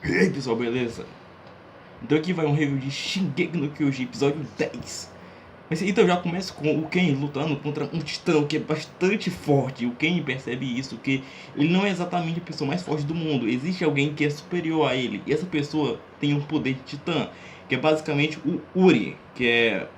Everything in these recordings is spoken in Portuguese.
E aí pessoal, beleza? Então aqui vai um review de Shingeki no Kyojin, episódio 10. Mas então já começa com o Ken lutando contra um titã que é bastante forte. O Ken percebe isso, que ele não é exatamente a pessoa mais forte do mundo. Existe alguém que é superior a ele. E essa pessoa tem um poder de titã, que é basicamente o Uri, que é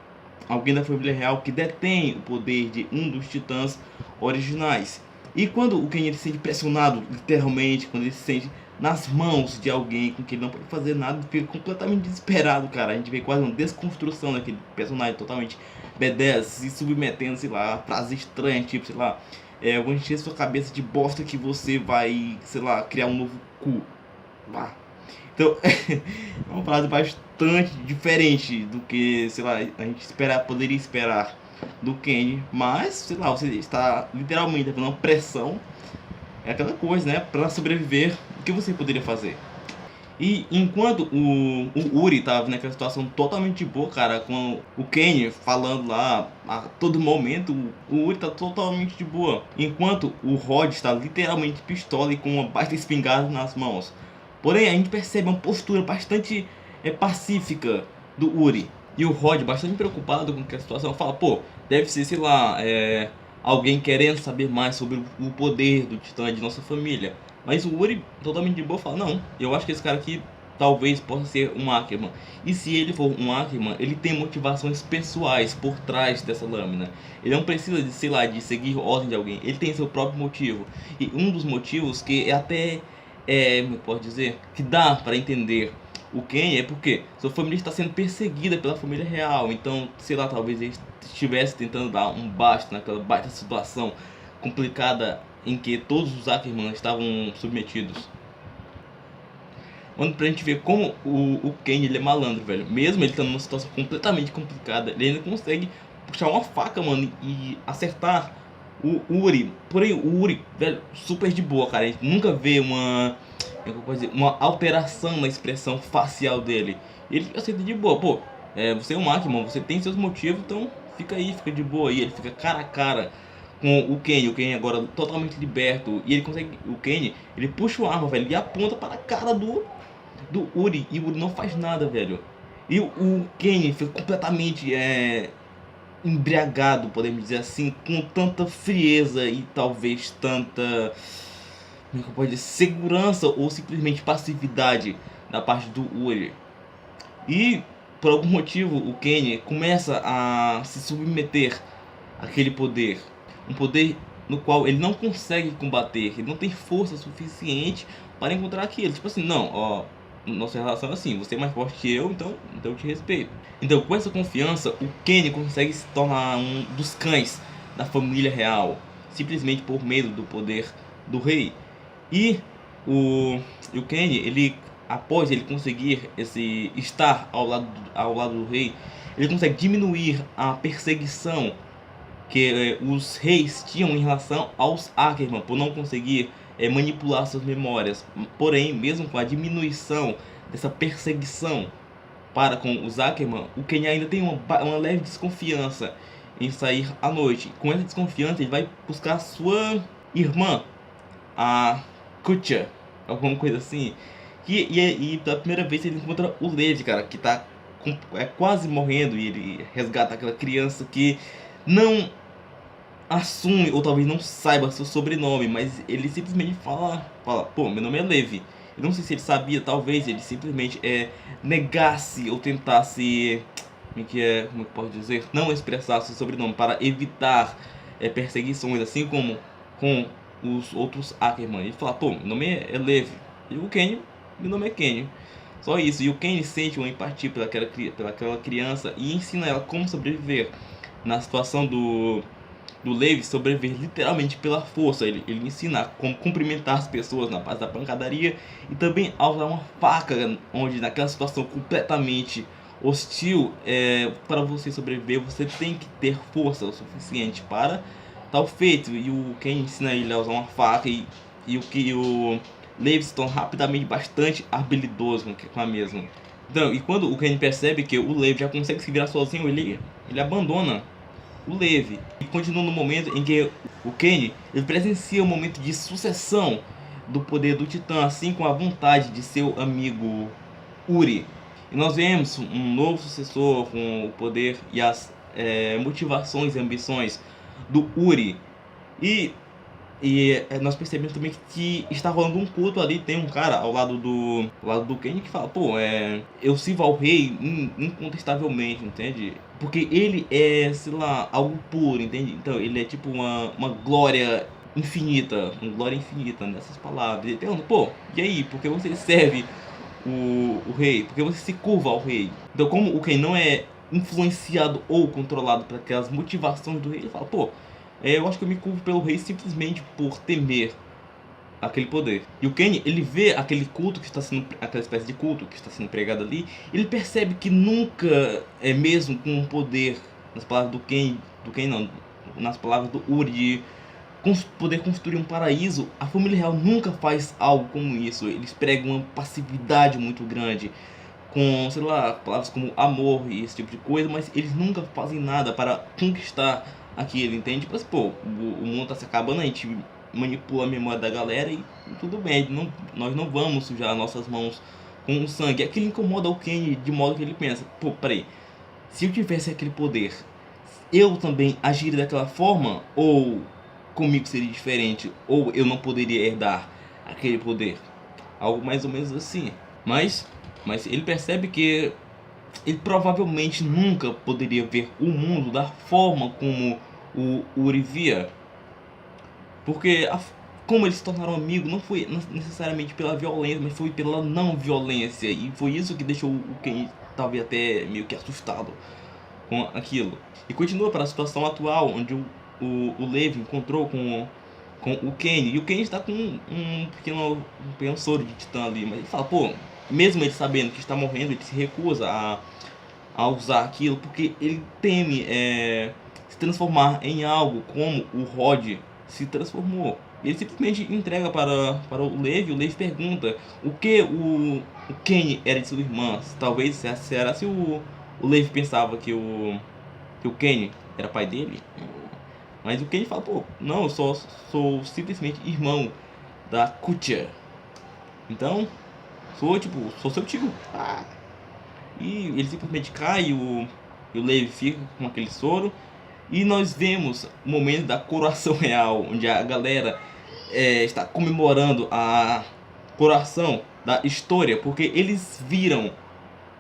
alguém da família real que detém o poder de um dos titãs originais. E quando o Ken ele se sente pressionado, literalmente, quando ele se sente nas mãos de alguém com quem ele não pode fazer nada, ele fica completamente desesperado, cara. A gente vê quase uma desconstrução daquele personagem totalmente B10, se submetendo, sei lá, a frases estranhas, tipo, sei lá, vou encher sua cabeça de bosta que você vai, sei lá, criar um novo cu. Ah. Então, é uma frase bastante diferente do que, sei lá, a gente poderia esperar do Kenny, mas, sei lá, você está literalmente fazendo uma pressão, é aquela coisa, né, para sobreviver, o que você poderia fazer? E enquanto o Uri tava naquela situação totalmente de boa, cara, com o Kenny falando lá a todo momento, o Uri tá totalmente de boa. Enquanto o Rod está literalmente pistola e com uma baita espingarda nas mãos. Porém, a gente percebe uma postura bastante pacífica do Uri. E o Rod, bastante preocupado com aquela situação, fala, pô, deve ser, sei lá, alguém querendo saber mais sobre o poder do Titã de nossa família. Mas o Uri, totalmente de boa, fala, não, eu acho que esse cara aqui talvez possa ser um Ackerman. E se ele for um Ackerman, ele tem motivações pessoais por trás dessa lâmina. Ele não precisa de, sei lá, de seguir ordem de alguém. Ele tem seu próprio motivo. E um dos motivos que é até, como eu posso dizer, que dá para entender o Ken é porque sua família está sendo perseguida pela família real. Então, sei lá, talvez ele estivesse tentando dar um basta naquela baita situação complicada em que todos os Ackerman estavam submetidos. Mano, pra gente ver como o Ken ele é malandro, velho. Mesmo ele estando numa situação completamente complicada, ele ainda consegue puxar uma faca, mano, e acertar o Uri. Porém, o Uri, velho, super de boa, cara. A gente nunca vê uma alteração na expressão facial dele. Ele aceita de boa, pô. Você é um Ackerman, você tem seus motivos, então fica aí, fica de boa. E ele fica cara a cara com o Ken agora totalmente liberto. E ele consegue, o Ken, ele puxa a arma, velho, e aponta para a cara do Uri. E o Uri não faz nada, velho. E o Ken fica completamente embriagado, podemos dizer assim, com tanta frieza e talvez tanta, como é que eu posso dizer, segurança ou simplesmente passividade da parte do Uri. E por algum motivo o Ken começa a se submeter àquele poder. Um poder no qual ele não consegue combater, ele não tem força suficiente para encontrar aquilo. Tipo assim, não, ó, nossa relação é assim, você é mais forte que eu, então eu te respeito. Então, com essa confiança, o Kenny consegue se tornar um dos cães da família real, simplesmente por medo do poder do rei. E o Kenny, ele, após ele conseguir estar ao lado do rei, ele consegue diminuir a perseguição que os reis tinham em relação aos Ackerman, por não conseguir manipular suas memórias. Porém, mesmo com a diminuição dessa perseguição para com os Ackerman, o Ken ainda tem uma leve desconfiança em sair à noite. Com essa desconfiança, ele vai buscar sua irmã, a Kutya, alguma coisa assim. E pela primeira vez ele encontra o Levi, cara, que tá quase morrendo, e ele resgata aquela criança que não assume, ou talvez não saiba seu sobrenome, mas ele simplesmente fala, pô, meu nome é Levi. Eu não sei se ele sabia, talvez ele simplesmente negasse ou tentasse, como é que pode dizer, não expressar seu sobrenome para evitar perseguições, assim como com os outros Ackerman. Ele fala, pô, meu nome é Levi. E o Kenny, meu nome é Kenny. Só isso. E o Kenny sente uma empatia pelaquela criança e ensina ela como sobreviver na situação do Levi, sobreviver literalmente pela força. Ele ensina como cumprimentar as pessoas na base da pancadaria e também a usar uma faca, onde naquela situação completamente hostil, para você sobreviver, você tem que ter força o suficiente para tal feito. E o Ken ensina ele a usar uma faca, e o Levi se torna rapidamente bastante habilidoso com a mesma. Então, e quando o Ken percebe que o Levi já consegue se virar sozinho, ele abandona o Levi e continua no momento em que o Kenny ele presencia um momento de sucessão do poder do Titã, assim como a vontade de seu amigo Uri. E nós vemos um novo sucessor com o poder e as motivações e ambições do Uri. E nós percebemos também que está rolando um culto ali. Tem um cara ao lado do Kenny que fala: pô, eu sirvo ao rei incontestavelmente, entende? Porque ele é, sei lá, algo puro, entende? Então ele é tipo uma glória infinita, nessas palavras. Ele pergunta: pô, e aí, por que você serve o rei? Por que você se curva ao rei? Então, como o Kenny não é influenciado ou controlado por aquelas motivações do rei, ele fala: pô, eu acho que eu me curvo pelo rei simplesmente por temer aquele poder. E o Kenny, ele vê aquele culto que está sendo, aquela espécie de culto que está sendo pregado ali, ele percebe que nunca é mesmo com o poder, nas palavras do Kenny não, nas palavras do Uri, de poder construir um paraíso, a família real nunca faz algo como isso. Eles pregam uma passividade muito grande, com, sei lá, palavras como amor e esse tipo de coisa, mas eles nunca fazem nada para conquistar aquilo, entende? Mas, pô, o mundo tá se acabando, a gente manipula a memória da galera e tudo bem, nós não vamos sujar nossas mãos com o sangue. Aquilo incomoda o Kenny de modo que ele pensa: pô, peraí, se eu tivesse aquele poder, eu também agiria daquela forma? Ou comigo seria diferente? Ou eu não poderia herdar aquele poder? Algo mais ou menos assim. Mas ele percebe que ele provavelmente nunca poderia ver o mundo da forma como o Uri via. Porque como eles se tornaram amigos não foi necessariamente pela violência, mas foi pela não violência. E foi isso que deixou o Kenny talvez até meio que assustado com aquilo. E continua para a situação atual, onde o Levi encontrou com o Kenny. E o Kenny está com um pequeno soro de titã ali. Mas ele fala: pô, mesmo ele sabendo que está morrendo, ele se recusa a usar aquilo, porque ele teme se transformar em algo como o Rod se transformou. Ele simplesmente entrega para o Levi. O Levi pergunta o que o Kenny era de sua irmã. Talvez será se o Levi pensava que o Kenny era pai dele. Mas o Kenny fala: pô, não, eu sou simplesmente irmão da Kutia. Então, sou seu tio. E ele simplesmente cai e o Levi fica com aquele soro. E nós vemos o momento da coroação real, onde a galera está comemorando a coroação da história, porque eles viram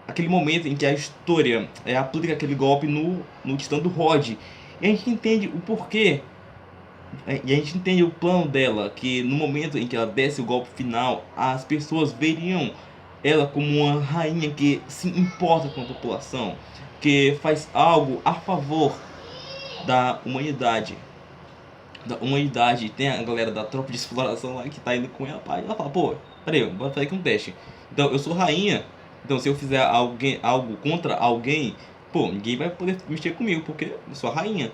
aquele momento em que a história aplica aquele golpe no Titã do Rod. E a gente entende o porquê. E a gente entende o plano dela, que no momento em que ela desse o golpe final, as pessoas veriam ela como uma rainha que se importa com a população, que faz algo a favor da humanidade. Tem a galera da tropa de exploração lá que tá indo com ela, pai. Ela fala: pô, peraí, bora fazer aqui um teste. Então, eu sou rainha, então se eu fizer algo contra alguém, pô, ninguém vai poder mexer comigo, porque eu sou a rainha.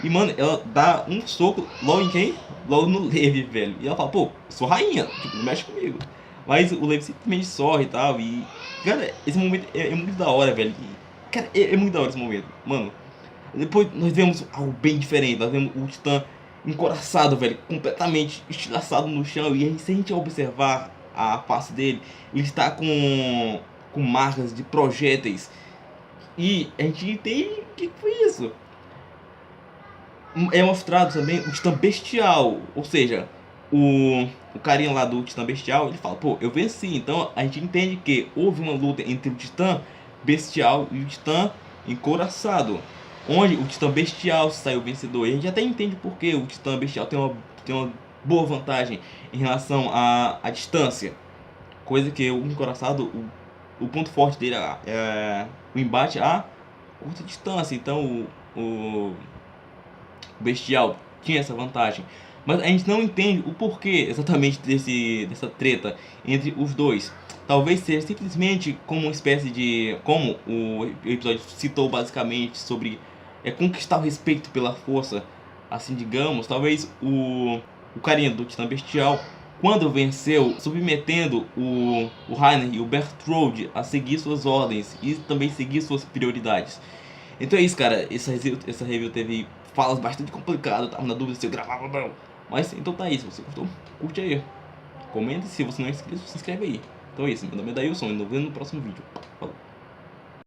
E, mano, ela dá um soco logo em quem? Logo no Levi, velho. E ela fala: pô, eu sou rainha, tipo, não mexe comigo. Mas o Levi simplesmente sorri e tal. E, cara, esse momento é muito da hora, velho. E, cara, é muito da hora esse momento, mano. Depois nós vemos algo bem diferente. Nós vemos o Titã encoraçado, velho, completamente estilhaçado no chão. E aí, se a gente observar a face dele, ele está com marcas de projéteis. E a gente entende o que foi isso. É mostrado também o Titã Bestial. Ou seja, o carinha lá do Titã Bestial, ele fala: pô, eu venci. Então a gente entende que houve uma luta entre o Titã Bestial e o Titã Encouraçado, onde o Titã Bestial saiu vencedor. E a gente até entende porque o Titã Bestial tem uma boa vantagem em relação à distância. Coisa que o Encouraçado, o ponto forte dele é o embate a curta distância. Então o Bestial tinha essa vantagem. Mas a gente não entende o porquê exatamente dessa treta entre os dois. Talvez seja simplesmente como uma espécie de... Como o episódio citou basicamente sobre conquistar o respeito pela força, assim digamos. Talvez o carinha do Titã Bestial, quando venceu, submetendo o Rainer e o Berthold a seguir suas ordens e também seguir suas prioridades. Então é isso, cara. Essa review teve falas bastante complicadas. Eu tava na dúvida se eu gravava ou não. Mas então tá isso. Se você gostou, curte aí. comenta. Se você não é inscrito, se inscreve aí. Então é isso, meu nome é Dailson e nos vemos no próximo vídeo. Falou.